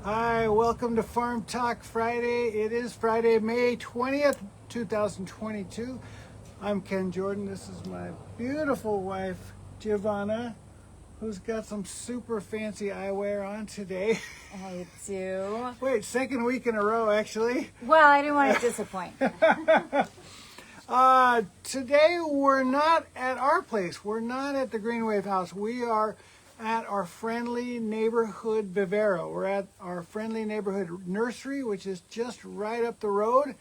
Hi, welcome to Farm Talk Friday. It is Friday, May 20th, 2022. I'm Ken Jordan. This is my beautiful wife, Giovanna, who's got some super fancy eyewear on today. I do. Wait, second week in a row, actually. Well, I didn't want to disappoint. Today we're not at our place. We're not at the Green Wave House. We are at our friendly neighborhood vivero. We're at our friendly neighborhood nursery, which is just right up the road, a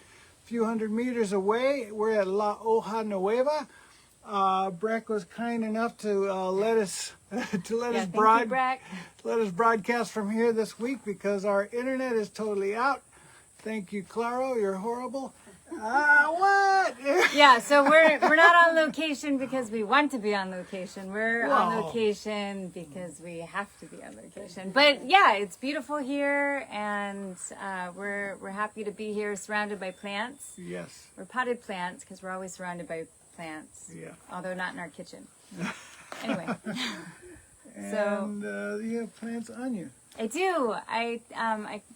few hundred meters away. We're at La Hoja Nueva. Breck was kind enough to let us let us broadcast from here this week because our internet is totally out. Thank you, Claro. You're horrible. What? Yeah, so we're not on location because we want to be on location. We're on Whoa. location because we have to be on location. But yeah, it's beautiful here, and we're happy to be here, surrounded by plants. Yes. We're potted plants because we're always surrounded by plants. Yeah. Although not in our kitchen. Anyway. And you have plants on you. I do. I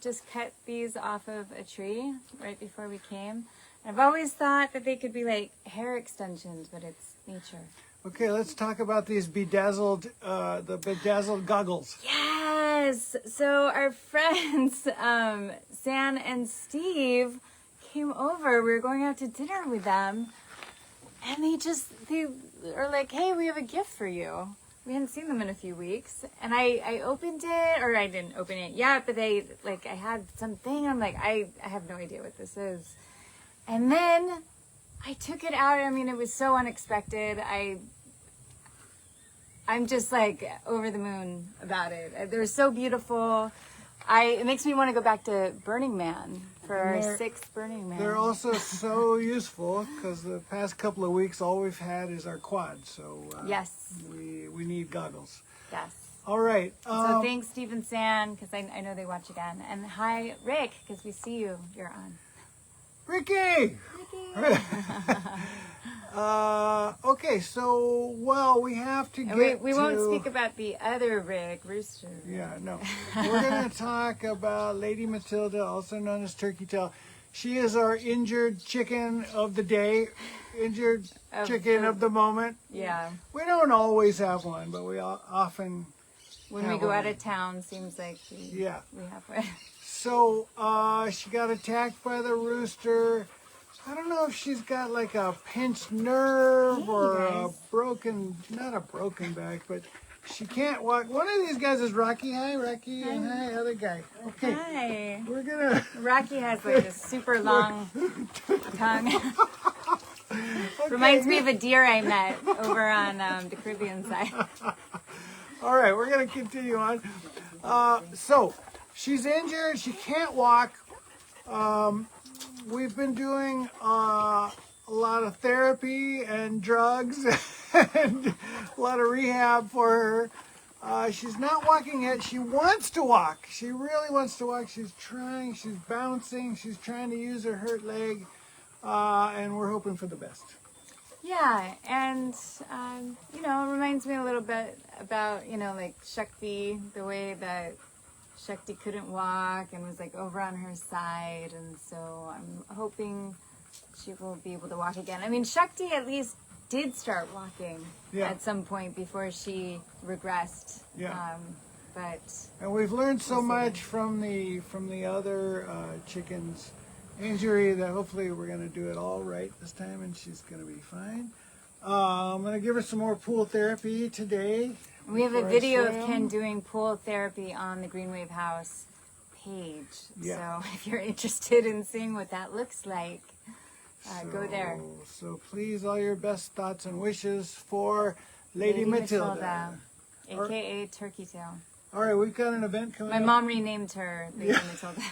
just cut these off of a tree right before we came. I've always thought that they could be like hair extensions, but it's nature. Okay, let's talk about these bedazzled goggles. Yes. So our friends, San and Steve, came over. We were going out to dinner with them, and they are like, "Hey, we have a gift for you." We hadn't seen them in a few weeks, and I opened it, or I didn't open it yet, but I had something. I'm like, I have no idea what this is. And then I took it out. I mean, it was so unexpected. I'm just like over the moon about it. They're so beautiful. It makes me want to go back to Burning Man for our sixth Burning Man. They're also so useful because the past couple of weeks, all we've had is our quad. So yes, we need goggles. Yes. All right. So thanks, Steve and San, because I know they watch again. And hi, Rick, because we see you. You're on. Ricky! Okay, so, we have to we won't speak about the other Rick, Rooster. Yeah, no. We're going to talk about Lady Matilda, also known as Turkey Tail. She is our injured chicken of the day, chicken of the moment. Yeah. We don't always have one, but we often when we go out of town, seems like we have one. So she got attacked by the rooster. I don't know if she's got like a pinched nerve or not a broken back, but she can't walk. One of these guys is Rocky. Hi, Rocky. And hi, other guy. Okay. Hi. We're going to... Rocky has like a super long tongue. Okay. Reminds me of a deer I met over on the Caribbean side. All right, we're going to continue on. So... she's injured. She can't walk. We've been doing a lot of therapy and drugs and a lot of rehab for her. She's not walking yet. She wants to walk. She really wants to walk. She's trying. She's bouncing. She's trying to use her hurt leg. And we're hoping for the best. Yeah, and, it reminds me a little bit about, like Shakti, the way that Shakti couldn't walk and was like over on her side, and so I'm hoping she will be able to walk again. I mean, Shakti at least did start walking at some point before she regressed. Yeah. And we've learned so much from the other chicken's injury that hopefully we're going to do it all right this time, and she's going to be fine. I'm going to give her some more pool therapy today. We have a video of Ken doing pool therapy on the Green Wave House page. Yeah. So if you're interested in seeing what that looks like, go there. So please, all your best thoughts and wishes for Lady Matilda. A.K.A. Turkey Tail. All right, we've got an event coming up. My mom renamed her Lady Matilda.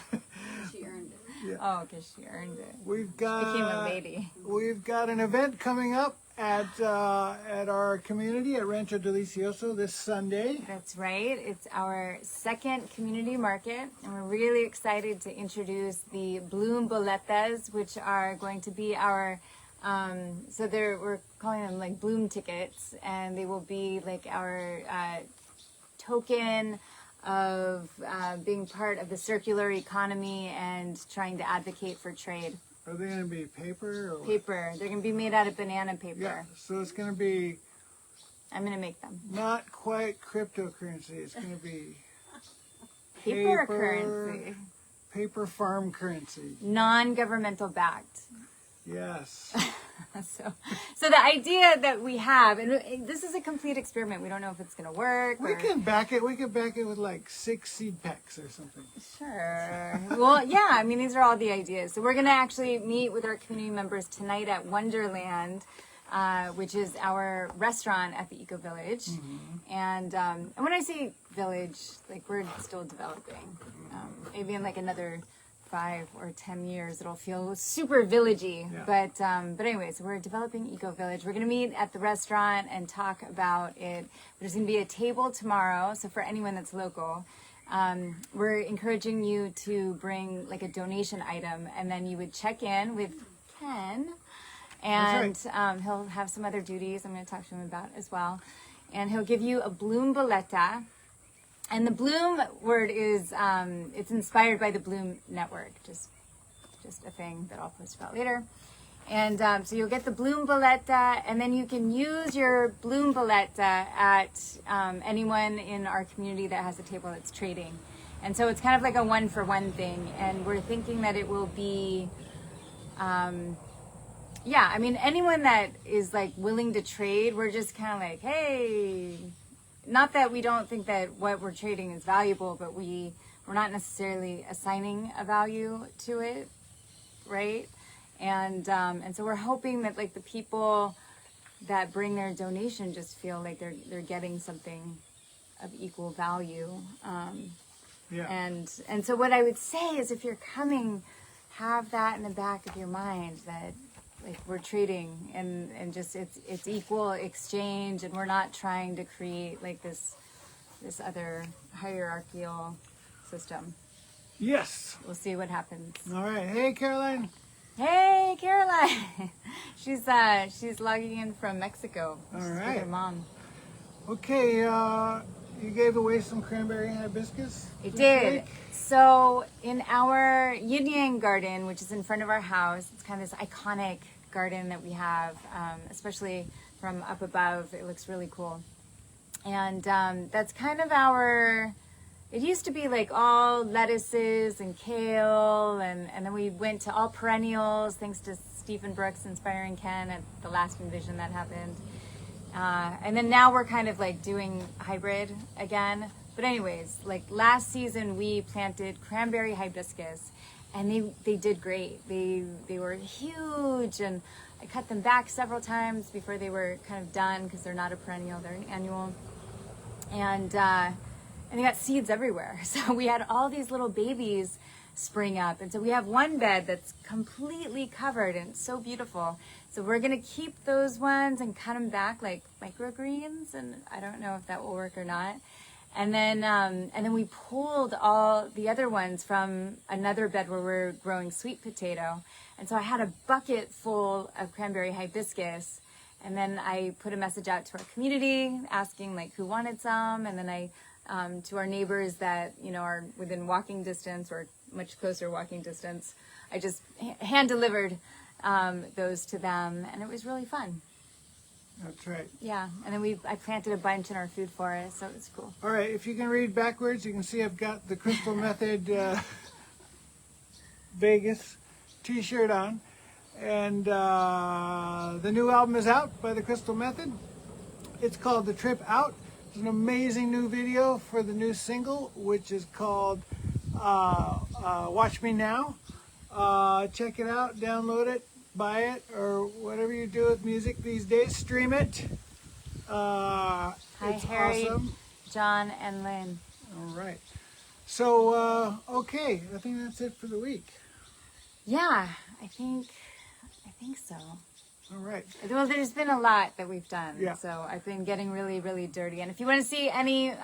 She earned it. Yeah. Oh, because she earned it. She became a lady. We've got an event coming up at our community at Rancho Delicioso this Sunday. That's right. It's our second community market, and we're really excited to introduce the Bloom Boletas, which are going to be our we're calling them like Bloom tickets, and they will be like our token being part of the circular economy and trying to advocate for trade. Are they going to be paper or what? Paper. They're going to be made out of banana paper. Yeah, so it's going to be I'm going to make them. not quite cryptocurrency. It's going to be Paper currency. paper farm currency. Non-governmental backed. Yes. So the idea that we have, and this is a complete experiment. We don't know if it's going to work. We can back it. We could back it with like 6 seed packs or something. Sure. Well, yeah, I mean, these are all the ideas. So we're going to actually meet with our community members tonight at Wonderland, which is our restaurant at the Eco Village. And when I say village, like we're still developing. Maybe in like another 5 or 10 years, it'll feel super villagey. Yeah. But anyway, so we're developing Eco Village. We're going to meet at the restaurant and talk about it. There's going to be a table tomorrow. So for anyone that's local, we're encouraging you to bring like a donation item, and then you would check in with Ken, and That's he'll have some other duties I'm going to talk to him about as well. And he'll give you a Bloom Boleta. And the Bloom word is, it's inspired by the Bloom Network, just a thing that I'll post about later. And so you'll get the Bloom Boleta, and then you can use your Bloom Boleta at anyone in our community that has a table that's trading. And so it's kind of like a one-for-one thing. And we're thinking that it will be, I mean, anyone that is like willing to trade, we're just kind of like, hey... Not that we don't think that what we're trading is valuable, but we're not necessarily assigning a value to it, right? And so we're hoping that like the people that bring their donation just feel like they're getting something of equal value. And so what I would say is, if you're coming, have that in the back of your mind that like we're trading and just it's equal exchange, and we're not trying to create like this other hierarchical system. Yes. We'll see what happens. All right. Hey, Caroline. Hey, Caroline. She's logging in from Mexico. All She's with right. her mom. Okay, you gave away some cranberry hibiscus? I this did. week? So In our yin yang garden, which is in front of our house, it's kind of this iconic garden that we have, especially from up above. It looks really cool. And that's kind of it used to be like all lettuces and kale, and then we went to all perennials, thanks to Stephen Brooks inspiring Ken at the last Envision that happened. And then now we're kind of like doing hybrid again. But anyways, like last season we planted cranberry hibiscus, and they did great. They were huge, and I cut them back several times before they were kind of done, because they're not a perennial, they're an annual. And they got seeds everywhere. So we had all these little babies spring up. And so we have one bed that's completely covered, and it's so beautiful. So we're going to keep those ones and cut them back like microgreens, and I don't know if that will work or not. And then we pulled all the other ones from another bed where we're growing sweet potato. And so I had a bucket full of cranberry hibiscus, and then I put a message out to our community asking like who wanted some, and then I to our neighbors that are within walking distance or much closer walking distance, I just hand delivered those to them, and it was really fun. That's right. Yeah, and then I planted a bunch in our food forest, so it was cool. All right, if you can read backwards, you can see I've got the Crystal Method Vegas t-shirt on. And the new album is out by the Crystal Method. It's called The Trip Out. It's an amazing new video for the new single, which is called Watch Me Now. Check it out, download it, buy it, or whatever you do with music these days. Stream it. Hi, It's Harry, awesome. John, and Lynn. All right. So, okay, I think that's it for the week. Yeah, I think so. All right. Well, there's been a lot that we've done. Yeah. So I've been getting really, really dirty. And if you want to see any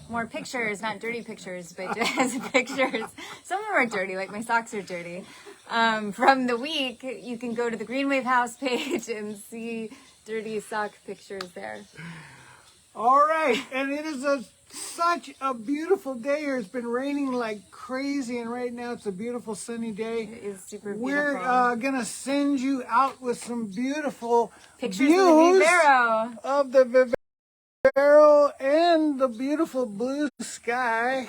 more pictures, not dirty pictures, but just pictures, some of them are dirty, like my socks are dirty, from the week, you can go to the Green Wave House page and see dirty sock pictures there. All right. And it is a such a beautiful day here. It's been raining like crazy, and right now it's a beautiful sunny day. It is super We're beautiful. gonna send you out with some beautiful Pictures views of the Vivero. of the Vivero and the beautiful blue sky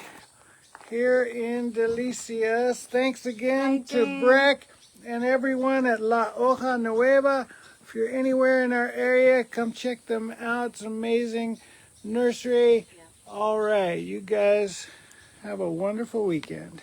here in Delicias. Thanks again to Hiking. Breck and everyone at La Hoja Nueva. If you're anywhere in our area, come check them out. It's an amazing nursery. All right, you guys have a wonderful weekend.